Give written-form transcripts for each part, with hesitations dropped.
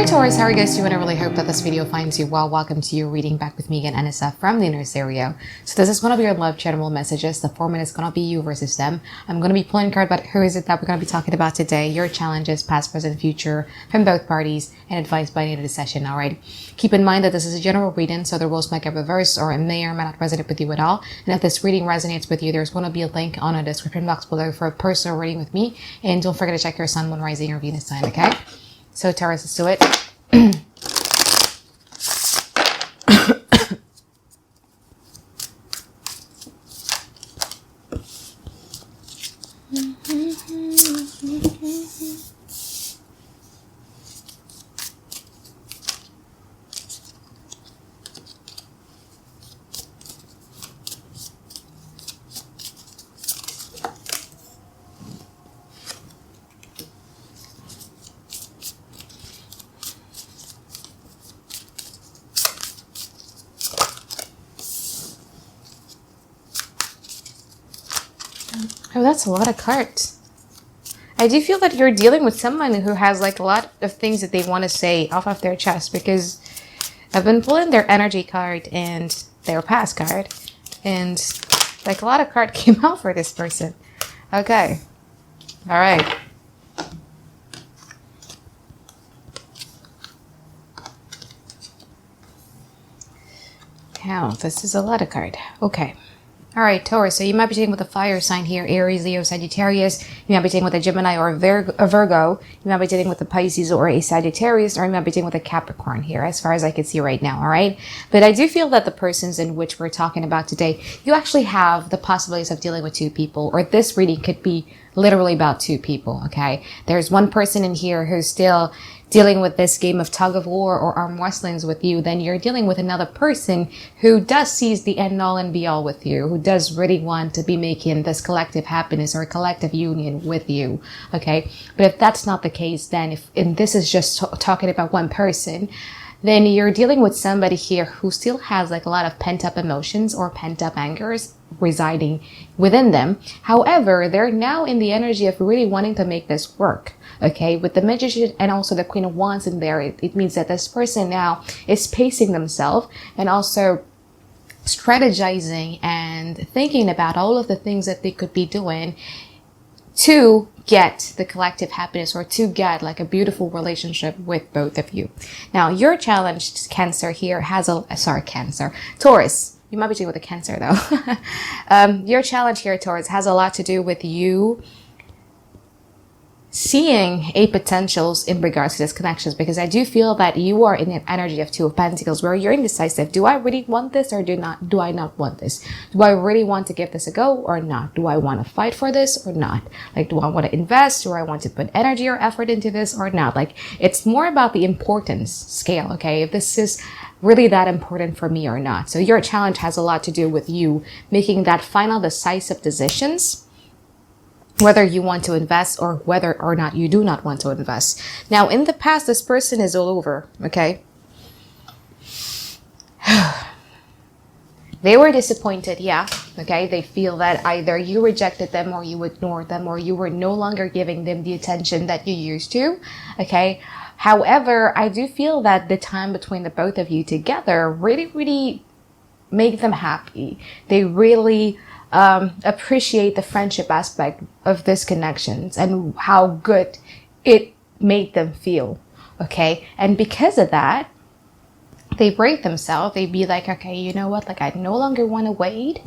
Hi Taurus, how are you guys doing? I really hope that this video finds you well. Welcome to your reading back with me again, Anisa from the inner stereo. So this is one of your love general messages. The format is going to be you versus them. I'm going to be pulling a card, but who is it that we're going to be talking about today? Your challenges, past, present, future from both parties, and advice by the end of the session. All right. Keep in mind that this is a general reading, so there will might get reverse or it may or may not resonate with you at all. And if this reading resonates with you, there's going to be a link on a description box below for a personal reading with me. And don't forget to check your sun, moon, rising, or Venus sign. Okay. So Taurus, let's do it. Oh, that's a lot of cards. I do feel that you're dealing with someone who has like a lot of things that they want to say off of their chest, because I've been pulling their energy card and their past card, and like a lot of card came out for this person. Okay. All right. Wow, this is a lot of card. Okay. All right, Taurus, so you might be dealing with a fire sign here, Aries, Leo, Sagittarius. You might be dealing with a Gemini or a Virgo. You might be dealing with a Pisces or a Sagittarius, or you might be dealing with a Capricorn here, as far as I can see right now, all right? But I do feel that the persons in which we're talking about today, you actually have the possibilities of dealing with two people, or this reading could be literally about two people, okay? There's one person in here who's still dealing with this game of tug of war or arm wrestlings with you. Then you're dealing with another person who does sees the end all and be all with you, who does really want to be making this collective happiness or collective union with you, okay? But if that's not the case, then and this is just talking about one person, then you're dealing with somebody here who still has like a lot of pent-up emotions or pent-up angers residing within them. However, they're now in the energy of really wanting to make this work. Okay, with the Magician and also the Queen of Wands in there, it means that this person now is pacing themselves and also strategizing and thinking about all of the things that they could be doing to get the collective happiness or to get like a beautiful relationship with both of you. Now, your challenge, Cancer, here has Taurus. You might be dealing with a Cancer though. Your challenge here, Taurus, has a lot to do with you seeing a potentials in regards to this connections, because I do feel that you are in an energy of Two of Pentacles where you're indecisive. Do I really want this or do I not want this? Do I really want to give this a go or not? Do I want to fight for this or not? Like, do I want to invest? Do I want to put energy or effort into this or not? Like, it's more about the importance scale, okay? If this is really that important for me or not. So your challenge has a lot to do with you making that final decisive decisions, whether you want to invest or whether or not you do not want to invest. Now, in the past, this person is all over, okay? They were disappointed, yeah, okay? They feel that either you rejected them or you ignored them or you were no longer giving them the attention that you used to, okay? However, I do feel that the time between the both of you together really, really made them happy. They really appreciate the friendship aspect of this connections and how good it made them feel, okay? And because of that, they break themselves. They be like, okay, you know what? Like, I no longer want to wait.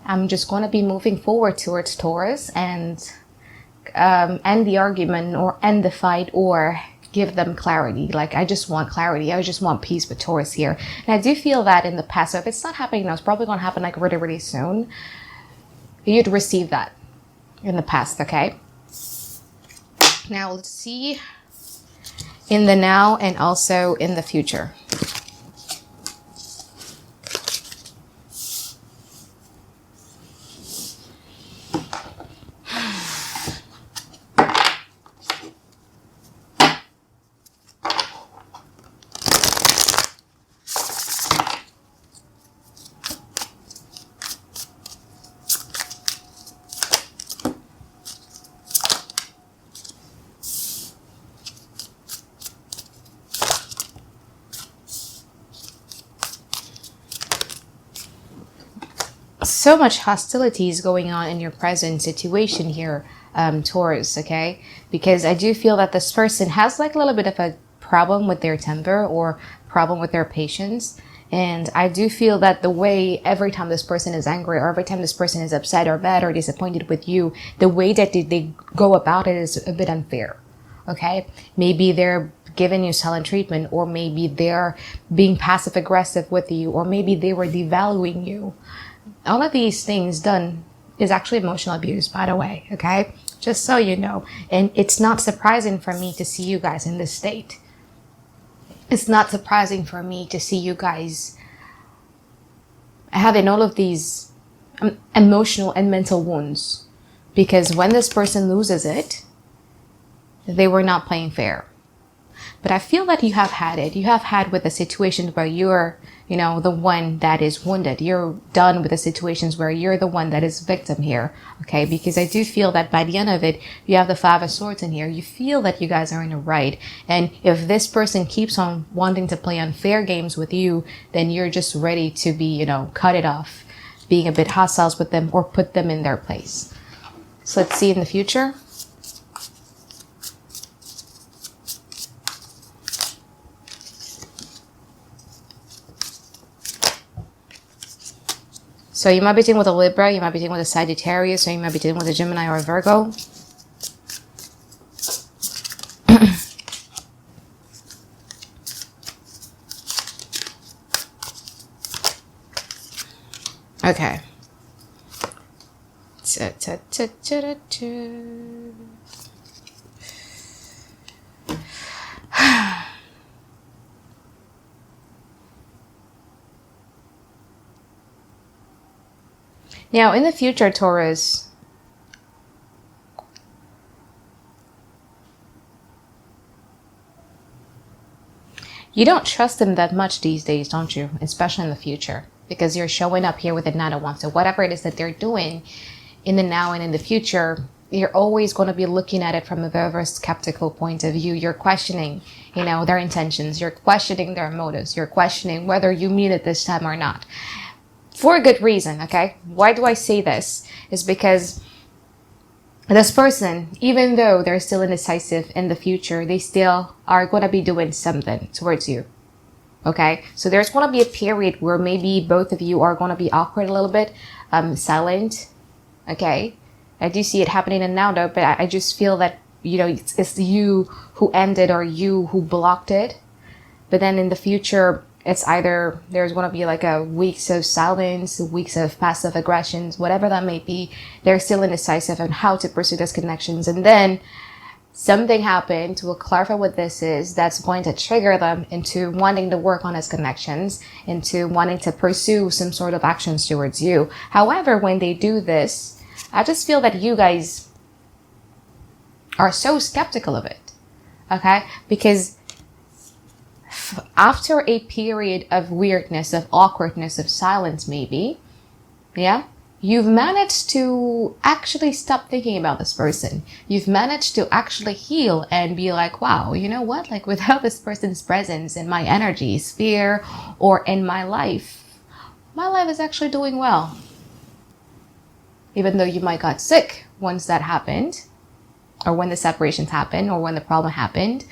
I'm just going to be moving forward towards Taurus and end the argument or end the fight or give them clarity. Like, I just want clarity. I just want peace with Taurus here. And I do feel that in the past, so if it's not happening now, it's probably going to happen like really, really soon. You'd receive that in the past, okay? Now let's see in the now and also in the future. so much hostilities going on in your present situation here, Taurus, okay? Because I do feel that this person has like a little bit of a problem with their temper or problem with their patience. And I do feel that the way every time this person is angry or every time this person is upset or mad or disappointed with you, the way that they go about it is a bit unfair, okay? Maybe they're giving you silent treatment, or maybe they're being passive aggressive with you, or maybe they were devaluing you. All of these things done is actually emotional abuse, by the way, okay? Just so you know. And it's not surprising for me to see you guys in this state. It's not surprising for me to see you guys having all of these emotional and mental wounds. Because when this person loses it, they were not playing fair. But I feel that you have had it. You have had with the situations where you're, the one that is wounded. You're done with the situations where you're the one that is victim here. Okay. Because I do feel that by the end of it, you have the Five of Swords in here. You feel that you guys are in the right. And if this person keeps on wanting to play unfair games with you, then you're just ready to be, cut it off, being a bit hostile with them or put them in their place. So let's see in the future. So you might be dealing with a Libra, you might be dealing with a Sagittarius, or you might be dealing with a Gemini or a Virgo. Okay. Now, in the future, Taurus, you don't trust them that much these days, don't you? Especially in the future, because you're showing up here with a Nine of Wands. So whatever it is that they're doing in the now and in the future, you're always going to be looking at it from a very skeptical point of view. You're questioning, their intentions. You're questioning their motives. You're questioning whether you mean it this time or not. For a good reason, okay? Why do I say this? Is because this person, even though they're still indecisive in the future, they still are going to be doing something towards you, okay? So there's going to be a period where maybe both of you are going to be awkward a little bit, silent, okay? I do see it happening in now, though, but I just feel that, it's you who ended or you who blocked it. But then in the future, it's either there's going to be like a weeks of silence, weeks of passive aggressions, whatever that may be. They're still indecisive on how to pursue those connections. And then something happened. We'll clarify what this is. That's going to trigger them into wanting to work on his connections, into wanting to pursue some sort of actions towards you. However, when they do this, I just feel that you guys are so skeptical of it. Okay? Because after a period of weirdness, of awkwardness, of silence, maybe, yeah, you've managed to actually stop thinking about this person. You've managed to actually heal and be like, wow, you know what? Like without this person's presence in my energy sphere or in my life is actually doing well. Even though you might got sick once that happened, or when the separations happened, or when the problem happened.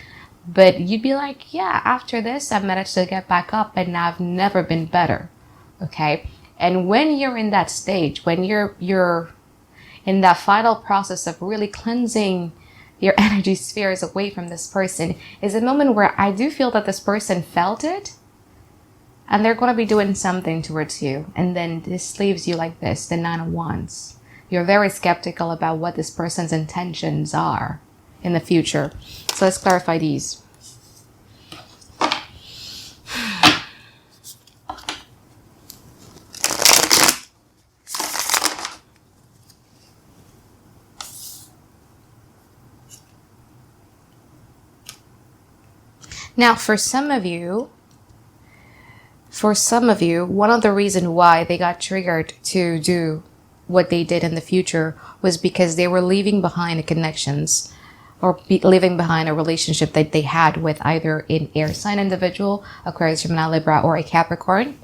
But you'd be like, yeah, after this, I've managed to get back up and I've never been better. Okay. And when you're in that stage, when you're in that final process of really cleansing your energy spheres away from this person, is a moment where I do feel that this person felt it and they're going to be doing something towards you. And then this leaves you like this, the Nine of Wands. You're very skeptical about what this person's intentions are in the future. So let's clarify these. Now, for some of you, one of the reasons why they got triggered to do what they did in the future was because they were leaving behind the connections or leaving behind a relationship that they had with either an air sign individual, Aquarius, Gemini, Libra, or a Capricorn.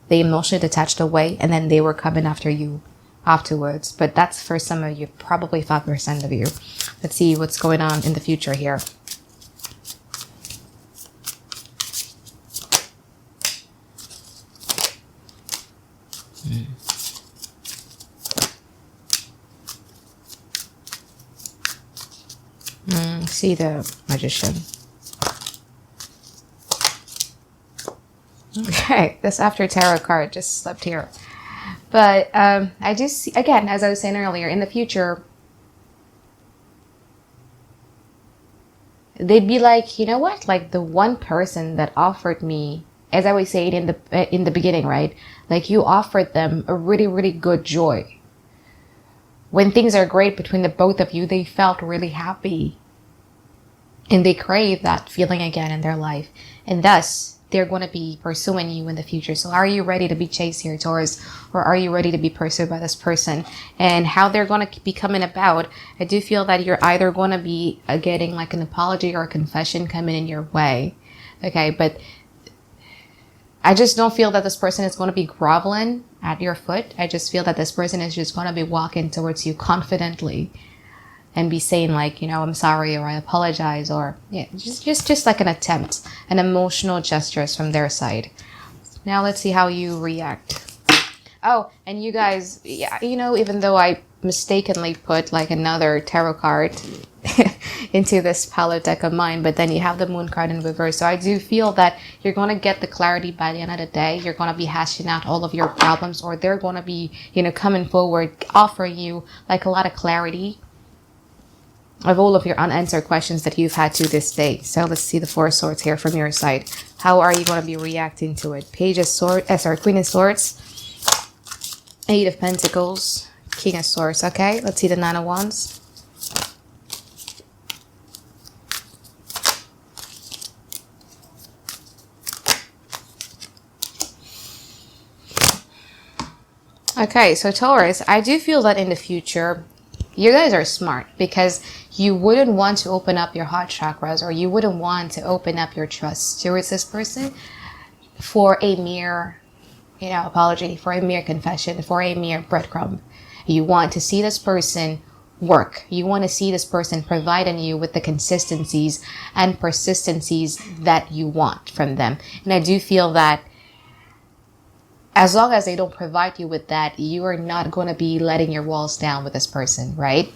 they emotionally detached away, and then they were coming after you afterwards. But that's for some of you, probably 5% of you. Let's see what's going on in the future here. See the Magician. Okay, this after tarot card just slipped here. But I do see, again, as I was saying earlier, in the future, they'd be like, you know what? Like the one person that offered me, as I was saying in the beginning, right? Like you offered them a really, really good joy. When things are great between the both of you, they felt really happy. And they crave that feeling again in their life. And thus, they're going to be pursuing you in the future. So are you ready to be chased here, Taurus? Or are you ready to be pursued by this person? And how they're going to be coming about, I do feel that you're either going to be getting like an apology or a confession coming in your way. Okay, but I just don't feel that this person is going to be groveling at your foot. I just feel that this person is just going to be walking towards you confidently and be saying like, you know, I'm sorry, or I apologize, or yeah, just like an attempt, an emotional gestures from their side. Now let's see how you react. Oh, and you guys, yeah, you know, even though I mistakenly put like another tarot card into this palette deck of mine, but then you have the moon card in reverse. So I do feel that you're going to get the clarity by the end of the day. You're going to be hashing out all of your problems, or they're going to be, you know, coming forward, offering you like a lot of clarity of all of your unanswered questions that you've had to this day. So let's see the Four of Swords here from your side. How are you going to be reacting to it? Page of Swords, Queen of Swords, Eight of Pentacles, King of Swords. Okay, let's see the Nine of Wands. Okay, so Taurus, I do feel that in the future, you guys are smart, because you wouldn't want to open up your heart chakras, or you wouldn't want to open up your trust towards this person for a mere, you know, apology, for a mere confession, for a mere breadcrumb. You want to see this person work. You want to see this person providing you with the consistencies and persistencies that you want from them. And I do feel that as long as they don't provide you with that, you are not going to be letting your walls down with this person, right?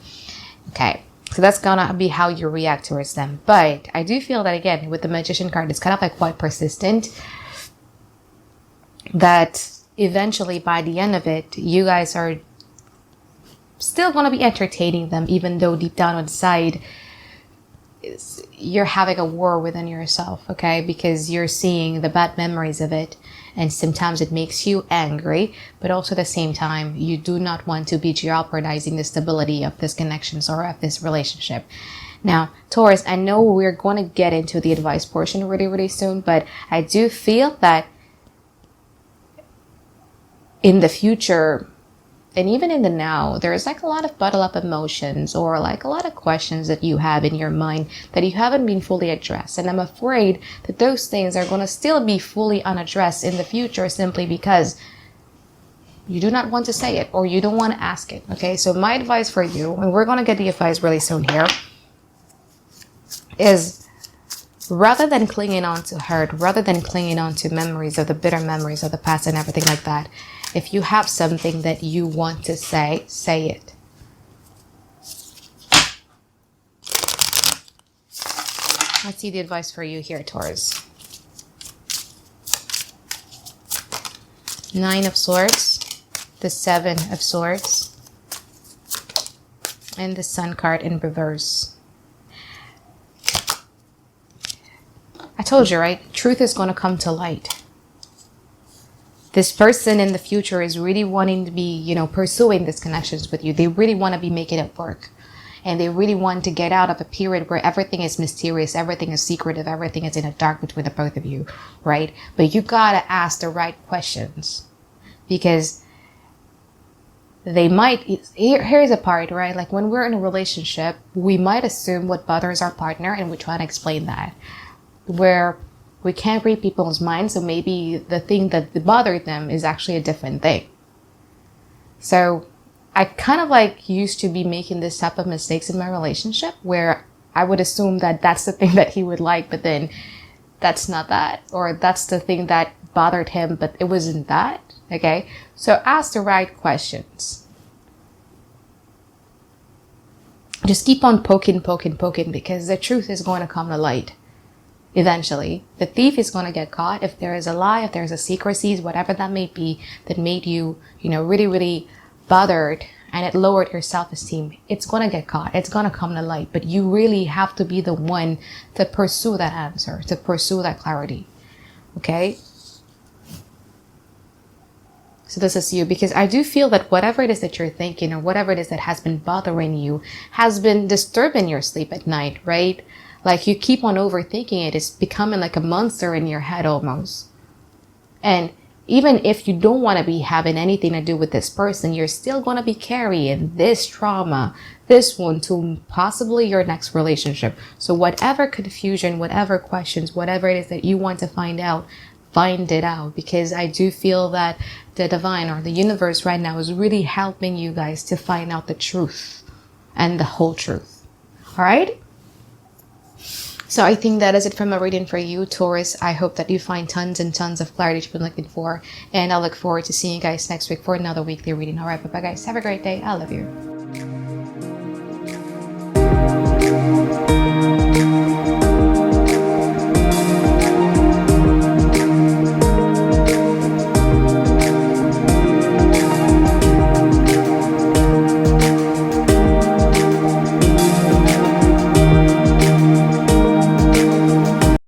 Okay, so that's going to be how you react towards them. But I do feel that, again, with the Magician card, it's kind of like quite persistent, that eventually by the end of it, you guys are still going to be entertaining them, even though deep down inside, you're having a war within yourself, okay? Because you're seeing the bad memories of it. And sometimes it makes you angry, but also at the same time, you do not want to be jeopardizing the stability of this connections or of this relationship. Now, Taurus, I know we're going to get into the advice portion really, really soon, but I do feel that in the future, and even in the now, there's like a lot of bottled up emotions, or like a lot of questions that you have in your mind that you haven't been fully addressed. And I'm afraid that those things are going to still be fully unaddressed in the future, simply because you do not want to say it, or you don't want to ask it. Okay, so my advice for you, and we're going to get the advice really soon here, is rather than clinging on to hurt, rather than clinging on to memories of the bitter memories of the past and everything like that, if you have something that you want to say, say it. Let's see the advice for you here, Taurus. Nine of Swords, the Seven of Swords, and the Sun card in reverse. I told you, right? Truth is going to come to light. This person in the future is really wanting to be, you know, pursuing these connections with you. They really want to be making it work. And they really want to get out of a period where everything is mysterious, everything is secretive, everything is in the dark between the both of you, right? But you got to ask the right questions, because they might, here's a part, right? Like when we're in a relationship, we might assume what bothers our partner, and we try to explain that. Where We can't read people's minds, so maybe the thing that bothered them is actually a different thing. So I kind of like used to be making this type of mistakes in my relationship where I would assume that that's the thing that he would like, but then that's not that, or that's the thing that bothered him, but it wasn't that. Okay. So ask the right questions. Just keep on poking, because the truth is going to come to light. Eventually, the thief is going to get caught. If there is a lie, if there's a secrecies, whatever that may be, that made you, really, really bothered and it lowered your self-esteem, it's going to get caught. It's going to come to light. But you really have to be the one to pursue that answer, to pursue that clarity. Okay? So this is you, because I do feel that whatever it is that you're thinking or whatever it is that has been bothering you has been disturbing your sleep at night, right? Like you keep on overthinking it. It's becoming like a monster in your head almost. And even if you don't want to be having anything to do with this person, you're still going to be carrying this trauma, this one, to possibly your next relationship. So whatever confusion, whatever questions, whatever it is that you want to find out, find it out, because I do feel that the divine or the universe right now is really helping you guys to find out the truth and the whole truth. All right. So I think that is it from a reading for you, Taurus. I hope that you find tons and tons of clarity you've been looking for. And I look forward to seeing you guys next week for another weekly reading. All right. Bye-bye, guys. Have a great day. I love you.